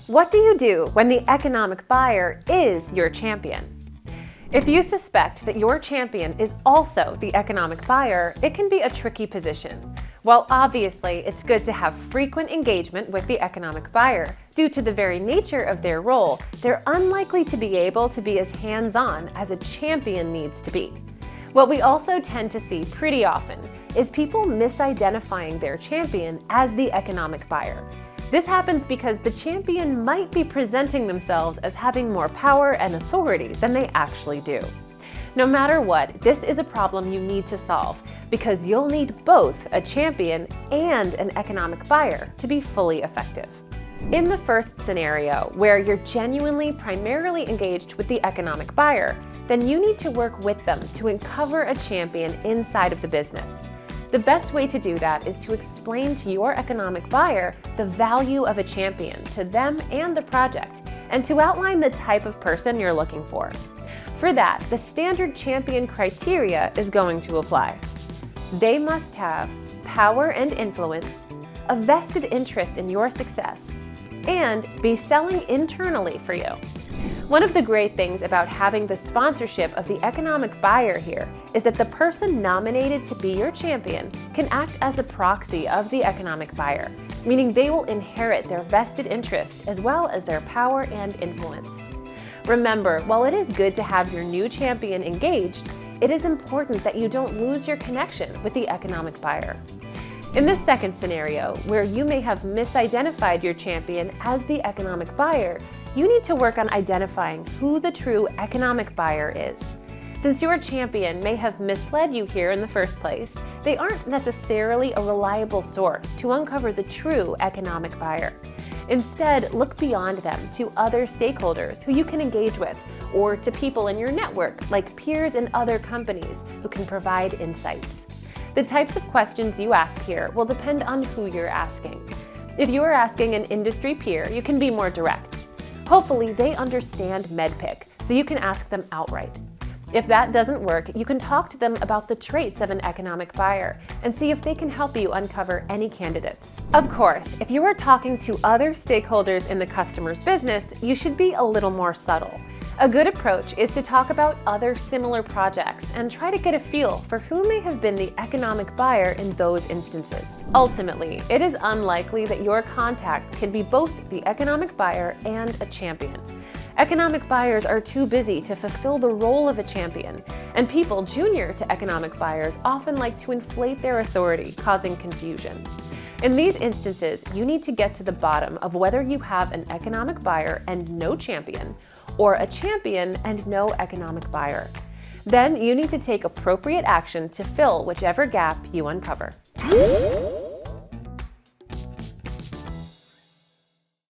What do you do when the economic buyer is your champion? If you suspect that your champion is also the economic buyer, it can be a tricky position. While obviously it's good to have frequent engagement with the economic buyer, due to the very nature of their role, they're unlikely to be able to be as hands-on as a champion needs to be. What we also tend to see pretty often is people misidentifying their champion as the economic buyer. This happens because the champion might be presenting themselves as having more power and authority than they actually do. No matter what, this is a problem you need to solve because you'll need both a champion and an economic buyer to be fully effective. In the first scenario, where you're genuinely primarily engaged with the economic buyer, then you need to work with them to uncover a champion inside of the business. The best way to do that is to explain to your economic buyer the value of a champion to them and the project, and to outline the type of person you're looking for. For that, the standard champion criteria is going to apply. They must have power and influence, a vested interest in your success, and be selling internally for you. One of the great things about having the sponsorship of the economic buyer here is that the person nominated to be your champion can act as a proxy of the economic buyer, meaning they will inherit their vested interest as well as their power and influence. Remember, while it is good to have your new champion engaged, it is important that you don't lose your connection with the economic buyer. In this second scenario, where you may have misidentified your champion as the economic buyer, you need to work on identifying who the true economic buyer is. Since your champion may have misled you here in the first place, they aren't necessarily a reliable source to uncover the true economic buyer. Instead, look beyond them to other stakeholders who you can engage with, or to people in your network, like peers in other companies who can provide insights. The types of questions you ask here will depend on who you're asking. If you are asking an industry peer, you can be more direct. Hopefully, they understand MEDDICC, so you can ask them outright. If that doesn't work, you can talk to them about the traits of an economic buyer and see if they can help you uncover any candidates. Of course, if you are talking to other stakeholders in the customer's business, you should be a little more subtle. A good approach is to talk about other similar projects and try to get a feel for who may have been the economic buyer in those instances. Ultimately, it is unlikely that your contact can be both the economic buyer and a champion. Economic buyers are too busy to fulfill the role of a champion, and people junior to economic buyers often like to inflate their authority, causing confusion. In these instances, you need to get to the bottom of whether you have an economic buyer and no champion, or a champion and no economic buyer. Then you need to take appropriate action to fill whichever gap you uncover.